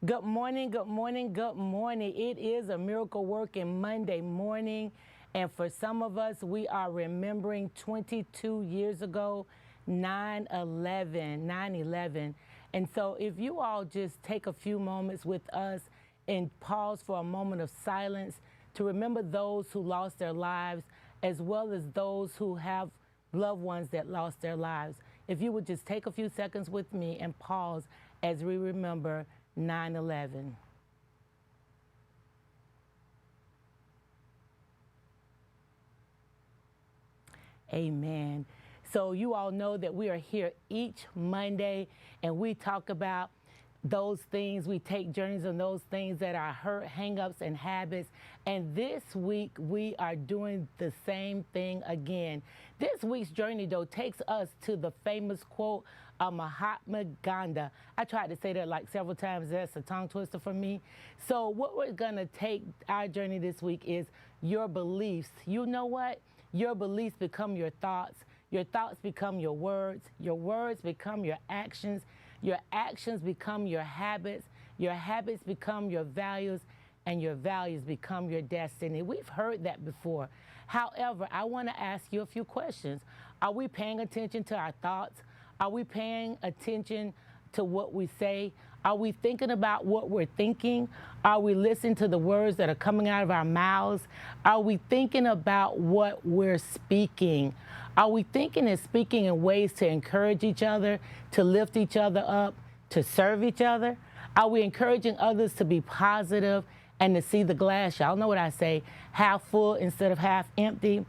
Good morning, good morning, good morning. It is a miracle working Monday morning. And for some of us, we are remembering 22 years ago, 9/11. And so if you all just take a few moments with us and pause for a moment of silence to remember those who lost their lives, as well as those who have loved ones that lost their lives. If you would just take a few seconds with me and pause as we remember 9/11. Amen. So you all know that we are here each Monday and we talk about those things. We take journeys on those things that are hurt, hang-ups, and habits. And this week we are doing the same thing again. This week's journey, though, takes us to the famous quote of Mahatma Gandhi. I tried to say that like several times. That's a tongue twister for me. So what we're going to take our journey this week is your beliefs. You know what? Your beliefs become your thoughts become your words become your actions become your habits become your values, and your values become your destiny. We've heard that before. However, I want to ask you a few questions. Are we paying attention to our thoughts? Are we paying attention to what we say? Are we thinking about what we're thinking? Are we listening to the words that are coming out of our mouths? Are we thinking about what we're speaking? Are we thinking and speaking in ways to encourage each other, to lift each other up, to serve each other? Are we encouraging others to be positive and to see the glass, y'all know what I say, half full instead of half empty?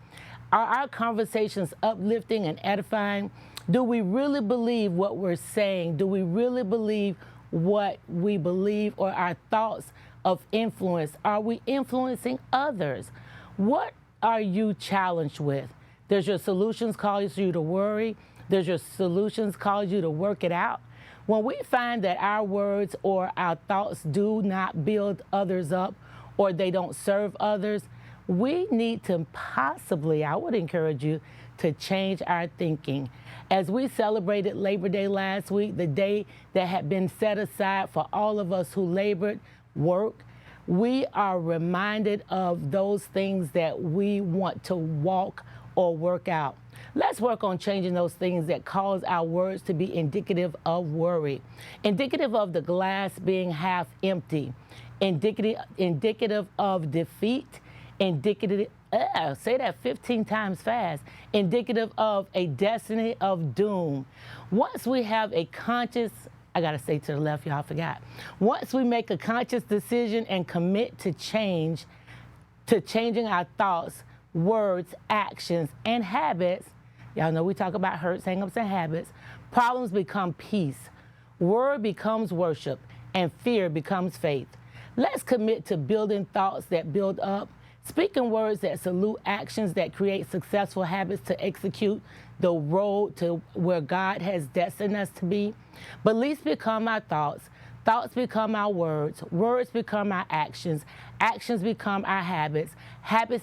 Are our conversations uplifting and edifying? Do we really believe what we're saying? Do we really believe what we believe, or our thoughts of influence? Are we influencing others? What are you challenged with? Does your solutions cause you to worry? Does your solutions cause you to work it out? When we find that our words or our thoughts do not build others up, or they don't serve others, we need to possibly, I would encourage you, to change our thinking. As we celebrated Labor Day last week, the day that had been set aside for all of us who labored, work, we are reminded of those things that we want to walk or work out. Let's work on changing those things that cause our words to be indicative of worry, indicative of the glass being half empty, indicative of defeat, indicative, say that 15 times fast, indicative of a destiny of doom. Once we have a conscious, I gotta say to the left, y'all forgot. Once we make a conscious decision and commit to change, to changing our thoughts, words, actions, and habits, y'all know we talk about hurts, hang-ups, and habits, problems become peace, word becomes worship, and fear becomes faith. Let's commit to building thoughts that build up, speaking words that salute, actions that create successful habits to execute the road to where God has destined us to be. Beliefs become our thoughts become our words become our actions become our habits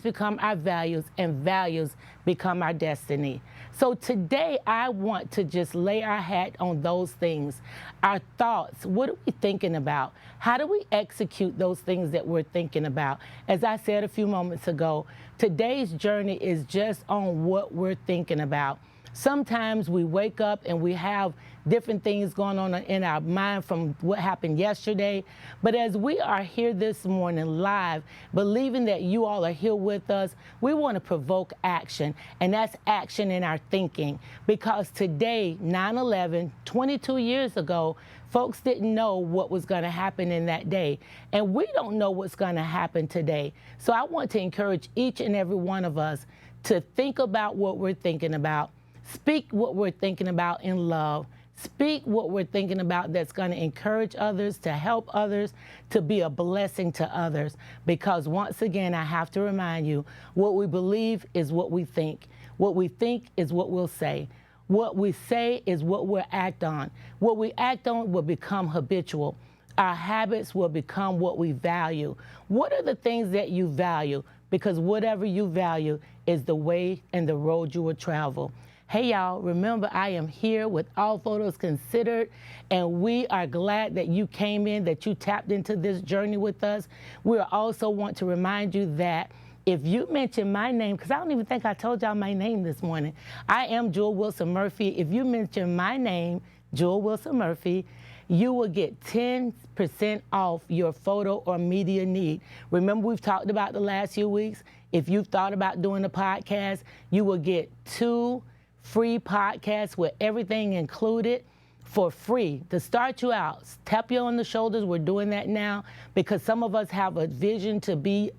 become our values, and values become our destiny. So today I want to just lay our hat on those things. Our thoughts, what are we thinking about? How do we execute those things that we're thinking about? As I said a few moments ago, today's journey is just on what we're thinking about. Sometimes we wake up and we have different things going on in our mind from what happened yesterday. But as we are here this morning live, believing that you all are here with us, we want to provoke action. And that's action in our thinking. Because today, 9/11, 22 years ago, folks didn't know what was going to happen in that day. And we don't know what's going to happen today. So I want to encourage each and every one of us to think about what we're thinking about. Speak what we're thinking about in love. Speak what we're thinking about that's going to encourage others, to help others, to be a blessing to others. Because once again, I have to remind you, what we believe is what we think. What we think is what we'll say. What we say is what we'll act on. What we act on will become habitual. Our habits will become what we value. What are the things that you value? Because whatever you value is the way and the road you will travel. Hey y'all, remember I am here with All Photos Considered, and we are glad that you came in, that you tapped into this journey with us. We also want to remind you that if you mention my name, because I don't even think I told y'all my name this morning. I am Jewel Wilson Murphy. If you mention my name, Jewel Wilson Murphy, you will get 10% off your photo or media need. Remember, we've talked about the last few weeks. If you've thought about doing a podcast, you will get 2 free podcasts with everything included for free to start you out. Tap you on the shoulders. We're doing that now because some of us have a vision to do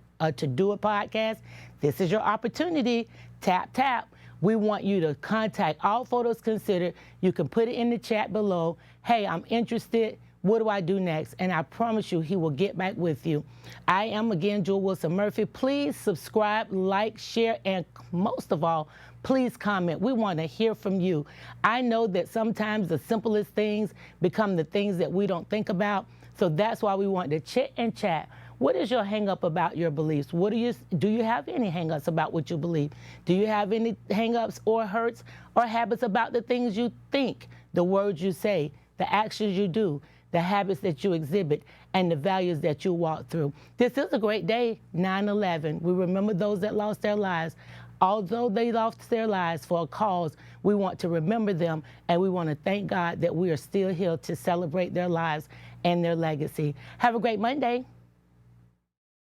a podcast. This is your opportunity. Tap, tap. We want you to contact All Photos Considered. You can put it in the chat below. Hey, I'm interested. What do I do next? And I promise you, he will get back with you. I am, again, Jewel Wilson Murphy. Please subscribe, like, share, and most of all, please comment. We want to hear from you. I know that sometimes the simplest things become the things that we don't think about. So that's why we want to chit and chat. What is your hang-up about your beliefs? Do you have any hang-ups about what you believe? Do you have any hang-ups or hurts or habits about the things you think, the words you say, the actions you do, the habits that you exhibit, and the values that you walk through? This is a great day, 9/11. We remember those that lost their lives. Although they lost their lives for a cause, we want to remember them, and we want to thank God that we are still here to celebrate their lives and their legacy. Have a great Monday.